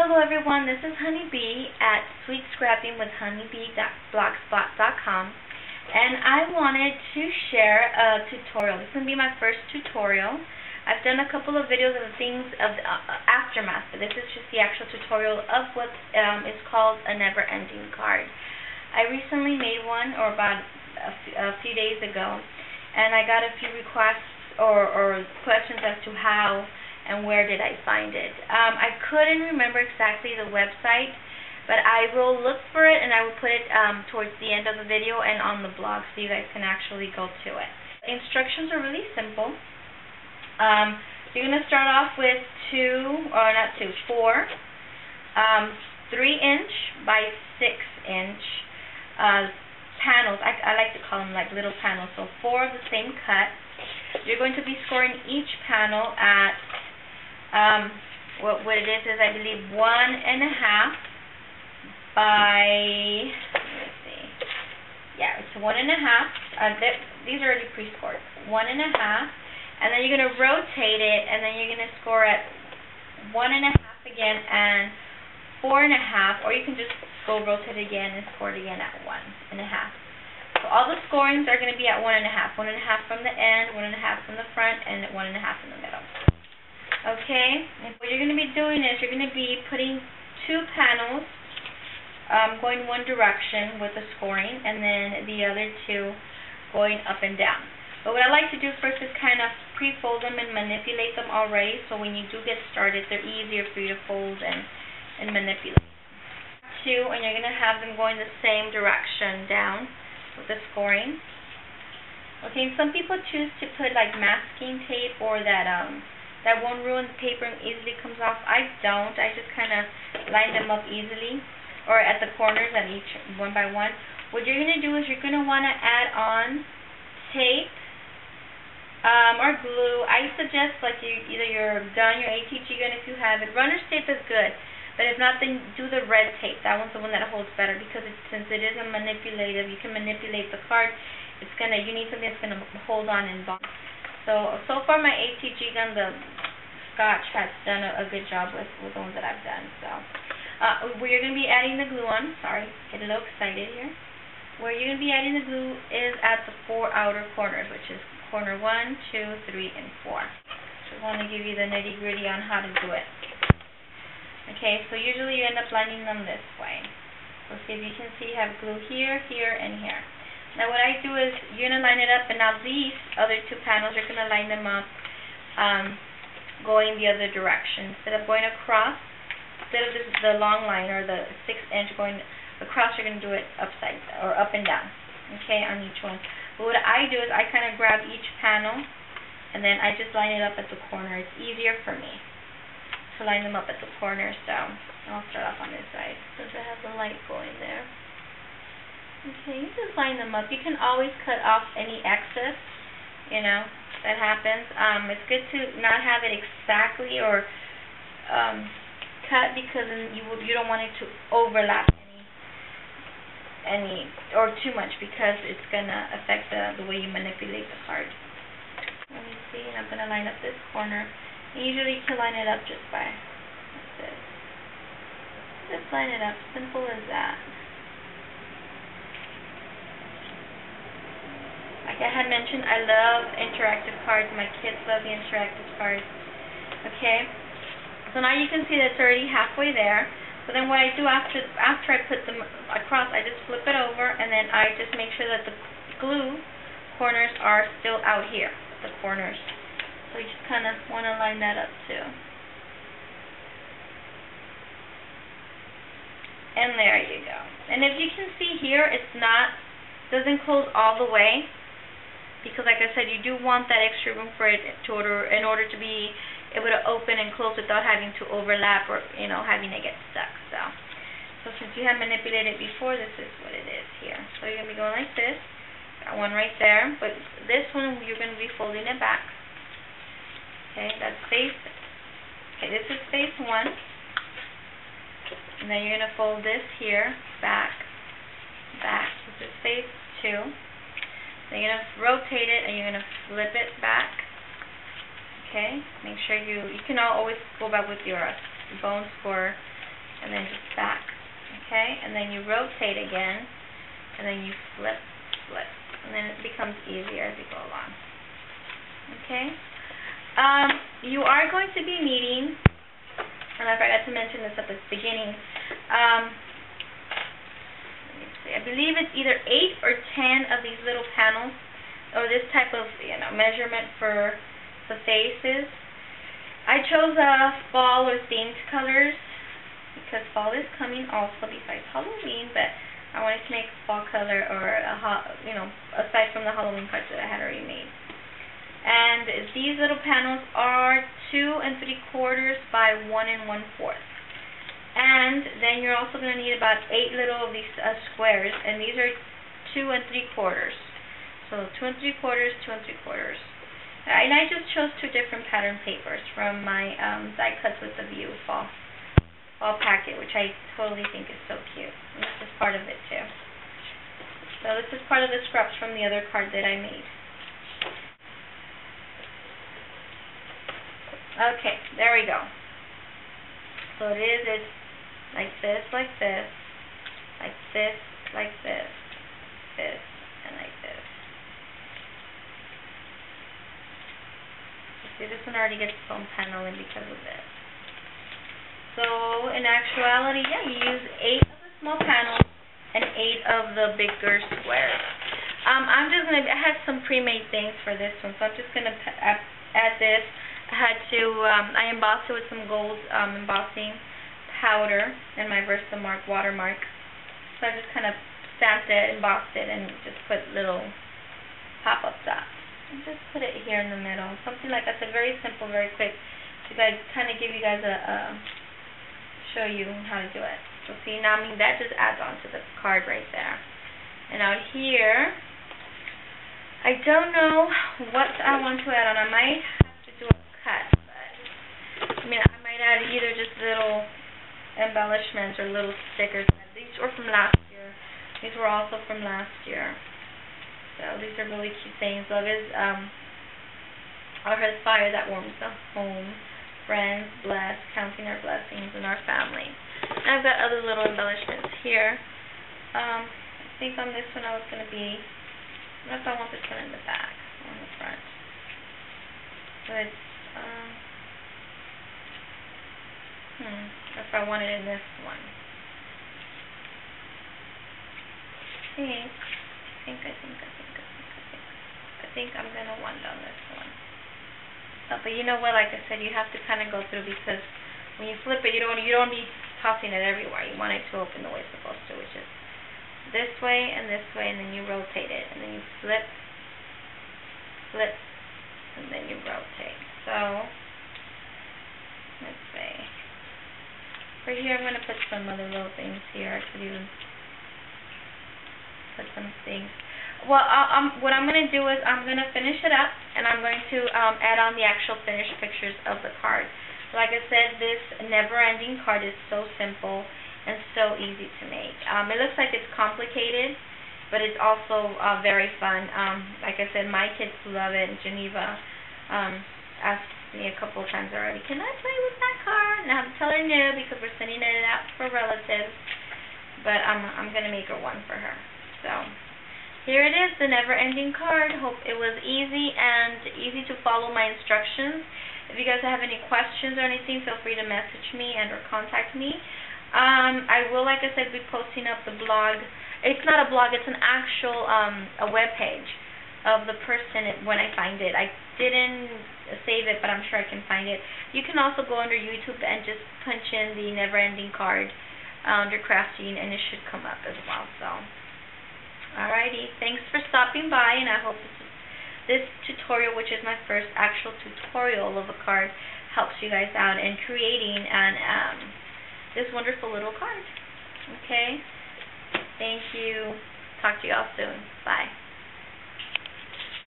Hello everyone, this is Honeybee at sweetscrappingwithhoneybee.blogspot.com, and I wanted to share a tutorial. This is going to be my first tutorial. I've done a couple of videos of the things of the aftermath, but this is just the actual tutorial of what is called a never-ending card. I recently made one, or about a few days ago, and I got a few requests or questions as to how and where did I find it. I couldn't remember exactly the website, but I will look for it and I will put it towards the end of the video and on the blog so you guys can actually go to it. The instructions are really simple. You're going to start off with four 3-inch by 6-inch panels. I like to call them like little panels, so 4 of the same cut. You're going to be scoring each panel at what it is I believe 1.5 by, let's see, yeah, it's 1.5. These are already pre-scored. 1.5, and then you're going to rotate it, and then you're going to score at 1.5 again and 4.5, or you can just go rotate it again and score it again at 1.5. So all the scorings are going to be at 1.5. 1.5 from the end, 1.5 from the front, and 1.5 in the middle. Okay, and what you're going to be doing is you're going to be putting 2 panels going one direction with the scoring, and then the other 2 going up and down. But what I like to do first is kind of pre-fold them and manipulate them already, so when you do get started, they're easier for you to fold and manipulate. 2, and you're going to have them going the same direction down with the scoring. Okay, and some people choose to put like masking tape or that won't ruin the paper and easily comes off. I don't. I just kind of line them up easily, or at the corners at each one by one. What you're going to do is you're going to want to add on tape or glue. I suggest like either your gun, your ATG gun if you have it. Runner's tape is good, but if not, then do the red tape. That one's the one that holds better because since it is a manipulative, you can manipulate the card. You need something that's gonna hold on and bond. So far my ATG gun, the Scotch, has done a good job with the ones that I've done. So where you're going to be adding the glue on, sorry, get a little excited here. Where you're going to be adding the glue is at the 4 outer corners, which is corner 1, 2, 3, and 4. Just want to give you the nitty-gritty on how to do it. Okay, so usually you end up lining them this way. So see, if you can see, you have glue here, here, and here. Now what I do is you're going to line it up, and now these other 2 panels, you're going to line them up going the other direction. Instead of going across, instead of the long line or the 6-inch going across, you're going to do it upside or up and down, okay, on each one. But what I do is I kind of grab each panel, and then I just line it up at the corner. It's easier for me to line them up at the corner, so I'll start off on this side since I have the light going there. Okay, you just line them up. You can always cut off any excess, that happens. It's good to not have it exactly or cut, because then you don't want it to overlap any or too much, because it's gonna affect the way you manipulate the card. Let me see, and I'm gonna line up this corner. And usually you can line it up just by like this. Just line it up, simple as that. Like I had mentioned, I love interactive cards. My kids love the interactive cards. Okay, so now you can see that it's already halfway there. So then what I do after I put them across, I just flip it over, and then I just make sure that the glue corners are still out here, the corners. So you just kind of want to line that up too. And there you go. And if you can see here, doesn't close all the way, because like I said, you do want that extra room for it in order to be able to open and close without having to overlap or having it get stuck. So since you have manipulated before, this is what it is here. So you're going to be going like this. Got one right there, but this one you're going to be folding it back. Okay, that's face. Okay, this is face 1, and then you're going to fold this here back, back. This is face 2. Then you're going to rotate it, and you're going to flip it back. Okay, make sure you can always go back with your bone scorer and then just back, okay? And then you rotate again, and then you flip, and then it becomes easier as you go along, okay? You are going to be needing, and I forgot to mention this at the beginning, let me see, I believe it's either 8 or 10 of these little panels, or this type of measurement for the faces. I chose fall or themed colors because fall is coming also besides Halloween, but I wanted to make a fall color or aside from the Halloween cards that I had already made. And these little panels are 2 3/4 by 1 1/4. And then you're also going to need about 8 little of these squares, and these are 2 3/4. So 2 3/4, 2 3/4. And I just chose 2 different pattern papers from my die cuts with the View fall packet, which I totally think is so cute. And this is part of it too. So this is part of the scraps from the other card that I made. Okay, there we go. So it's like this, like this, like this, like this, this, and like this. See, this one already gets its own paneling because of this. So, in actuality, yeah, you use 8 of the small panels and 8 of the bigger squares. I'm just going to, I had some pre-made things for this one, so I'm just going to add this. I had to, I embossed it with some gold embossing powder and my Versamark watermark. So I just kind of stamped it, embossed it, and just put little pop-up dots. And just put it here in the middle. Something like I said, very simple, very quick. To kind of give you guys show you how to do it. So see, now that just adds on to the card right there. And out here, I don't know what I want to add on. I might have to do a cut, but I might add either just little embellishments or little stickers. These were from last year. These were also from last year. So these are really cute things. Love is our fire that warms the home. Friends, blessed, counting our blessings in our family. And I've got other little embellishments here. I think on this one I was going to be, I don't know if I want this one in the back or in the front. But if I want it in this one. I think I'm going to want on this one. But you know what, like I said, you have to kind of go through, because when you flip it, you don't want to be tossing it everywhere. You want it to open the way it's supposed to, which is this way, and then you rotate it, and then you flip, and then you rotate. So, let's see. For here, I'm going to put some other little things here. I could even put some things. Well, what I'm going to do is I'm going to finish it up, and I'm going to add on the actual finished pictures of the card. Like I said, this never-ending card is so simple and so easy to make. It looks like it's complicated, but it's also very fun. Like I said, my kids love it. Geneva asked me a couple of times already, can I play with that card? And I have to tell her no, because we're sending it out for relatives. But I'm going to make her one for her. So here it is, the never-ending card. Hope it was easy to follow my instructions. If you guys have any questions or anything, feel free to message me and or contact me. I will, like I said, be posting up the blog. It's not a blog, it's an actual a web page of the person when I find it. I didn't save it, but I'm sure I can find it. You can also go under YouTube and just punch in the never-ending card under crafting, and it should come up as well. So, alrighty, thanks for stopping by, and I hope this tutorial, which is my first actual tutorial of a card, helps you guys out in creating this wonderful little card. Okay? Thank you. Talk to you all soon. Bye.